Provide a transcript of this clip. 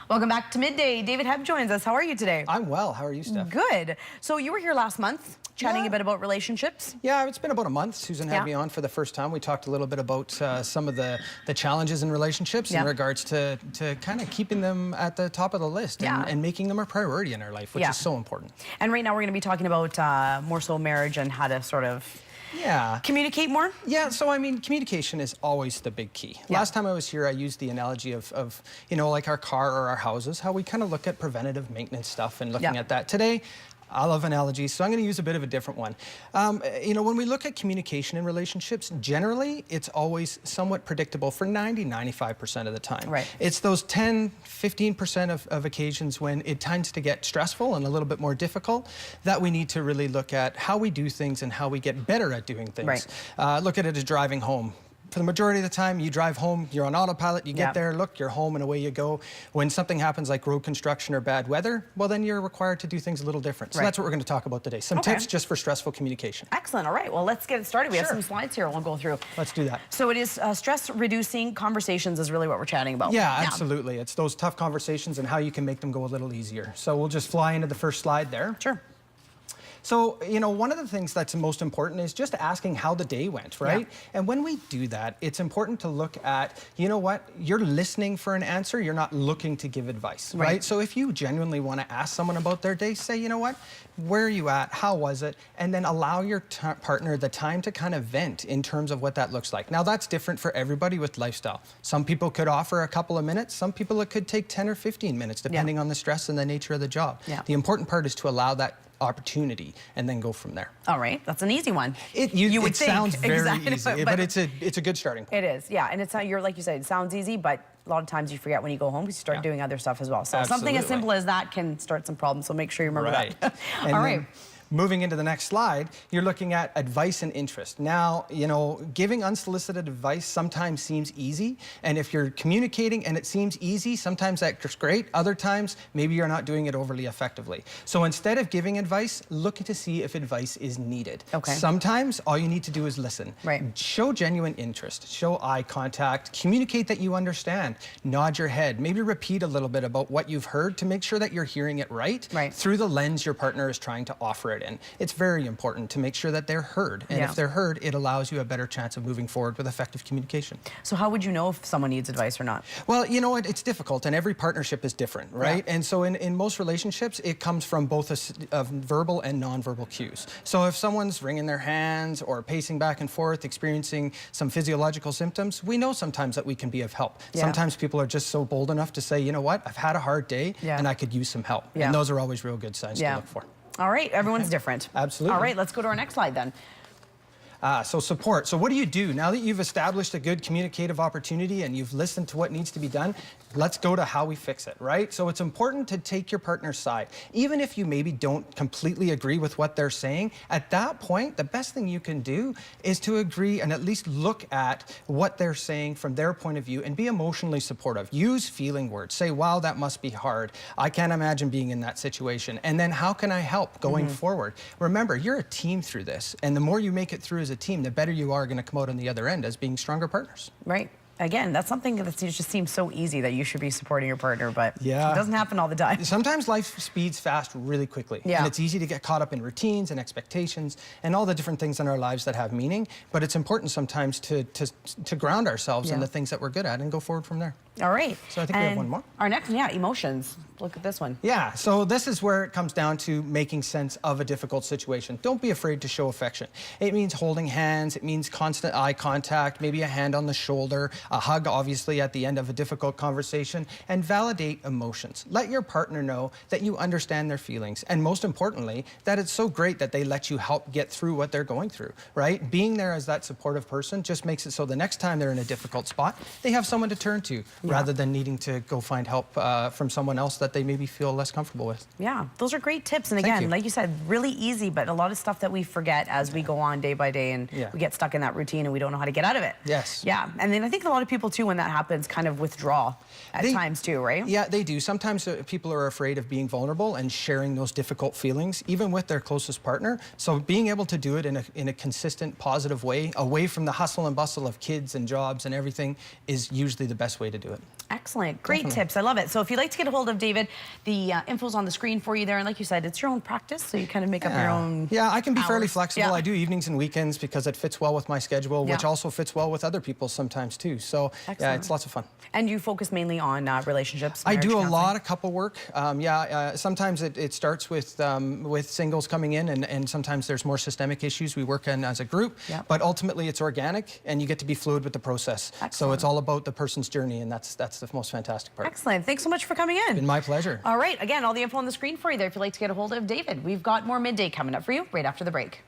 Welcome back to Midday. David Hebb joins us. How are you today? I'm well. How are you, Steph? Good. So you were here last month chatting a bit about relationships. Yeah, it's been about a month. Susan had me on for the first time. We talked a little bit about some of the challenges in relationships in regards to kind of keeping them at the top of the list and making them a priority in our life, which is so important. And right now we're going to be talking about more so marriage and how to sort of communicate more? Yeah, so I mean, communication is always the big key. Last time I was here, I used the analogy of you know, like our car or our houses, how we kind of look at preventative maintenance stuff and looking at that. Today, I love analogies, so I'm going to use a bit of a different one. You know, when we look at communication in relationships, generally, it's always somewhat predictable for 90–95% of the time. Right. It's those 10–15% of occasions when it tends to get stressful and a little bit more difficult that we need to really look at how we do things and how we get better at doing things. Right. Look at it as driving home. For the majority of the time, you drive home, you're on autopilot, you get there, look, you're home, and away you go. When something happens like road construction or bad weather, well, then you're required to do things a little different. So that's what we're going to talk about today. Some tips just for stressful communication. Excellent. All right. Well, let's get it started. We have some slides here we'll go through. Let's do that. So it is stress-reducing conversations is really what we're chatting about. Yeah, absolutely. It's those tough conversations and how you can make them go a little easier. So we'll just fly into the first slide there. Sure. So, you know, one of the things that's most important is just asking how the day went, right? Yeah. And when we do that, it's important to look at, you know what, you're listening for an answer, you're not looking to give advice, right? So if you genuinely want to ask someone about their day, say, you know what, where are you at, how was it? And then allow your partner the time to kind of vent in terms of what that looks like. Now, that's different for everybody with lifestyle. Some people could offer a couple of minutes, some people it could take 10 or 15 minutes, depending on the stress and the nature of the job. The important part is to allow that opportunity and then go from there. All right, that's an easy one. It sounds very easy, but it's a good starting point. It is, yeah, and it's not, you're like you said, it sounds easy, but a lot of times you forget when you go home because you start doing other stuff as well. So something as simple as that can start some problems. So make sure you remember that. All right. Moving into the next slide, you're looking at advice and interest. Now, you know, giving unsolicited advice sometimes seems easy, and if you're communicating and it seems easy, sometimes that's great. Other times, maybe you're not doing it overly effectively. So instead of giving advice, look to see if advice is needed. Sometimes all you need to do is listen. Show genuine interest, show eye contact, communicate that you understand, nod your head, maybe repeat a little bit about what you've heard to make sure that you're hearing it right through the lens your partner is trying to offer it in. It's very important to make sure that they're heard. And if they're heard, it allows you a better chance of moving forward with effective communication. So how would you know if someone needs advice or not? Well, you know what? It's difficult, and every partnership is different, right? And so in most relationships, it comes from both verbal and nonverbal cues. So if someone's wringing their hands or pacing back and forth, experiencing some physiological symptoms, we know sometimes that we can be of help. Sometimes people are just so bold enough to say, you know what? I've had a hard day, and I could use some help. And those are always real good signs to look for. All right, everyone's different. Absolutely. All right, let's go to our next slide then. So support. So what do you do? Now that you've established a good communicative opportunity and you've listened to what needs to be done, let's go to how we fix it, right? So it's important to take your partner's side. Even if you maybe don't completely agree with what they're saying, at that point, the best thing you can do is to agree and at least look at what they're saying from their point of view and be emotionally supportive. Use feeling words. Say, wow, that must be hard. I can't imagine being in that situation. And then how can I help going forward? Remember, you're a team through this, and the more you make it through as a team, the better you are going to come out on the other end as being stronger partners. Right. Again, that's something that just seems so easy that you should be supporting your partner, but it doesn't happen all the time. Sometimes life speeds fast really quickly. And it's easy to get caught up in routines and expectations and all the different things in our lives that have meaning, but it's important sometimes to ground ourselves in the things that we're good at and go forward from there. All right. So I think we have one more. Our next, emotions. Look at this one. Yeah, so this is where it comes down to making sense of a difficult situation. Don't be afraid to show affection. It means holding hands, it means constant eye contact, maybe a hand on the shoulder, a hug, obviously, at the end of a difficult conversation, and validate emotions. Let your partner know that you understand their feelings, and most importantly, that it's so great that they let you help get through what they're going through, right? Being there as that supportive person just makes it so the next time they're in a difficult spot, they have someone to turn to, rather than needing to go find help from someone else that they maybe feel less comfortable with. Yeah, those are great tips. And again, like you said, really easy, but a lot of stuff that we forget as we go on day by day, and we get stuck in that routine and we don't know how to get out of it. Yeah, and then I think a lot of people too, when that happens, kind of withdraw at times too, right? Yeah, they do. Sometimes people are afraid of being vulnerable and sharing those difficult feelings, even with their closest partner. So being able to do it in a consistent, positive way, away from the hustle and bustle of kids and jobs and everything, is usually the best way to do it. Excellent. Great tips. I love it. So if you'd like to get a hold of David, the info's on the screen for you there. And like you said, it's your own practice, so you kind of make up your own Yeah, I can be fairly hours. flexible. I do evenings and weekends because it fits well with my schedule, which also fits well with other people sometimes too. So yeah, it's lots of fun. And you focus mainly on relationships? I do a lot of couple work. Sometimes it starts with singles coming in, and sometimes there's more systemic issues we work on as a group. But ultimately, it's organic, and you get to be fluid with the process. So it's all about the person's journey, and that's the most fantastic part. Excellent. Thanks so much for coming in. It's been my pleasure. All right. Again, all the info on the screen for you there if you'd like to get a hold of David. We've got more Midday coming up for you right after the break.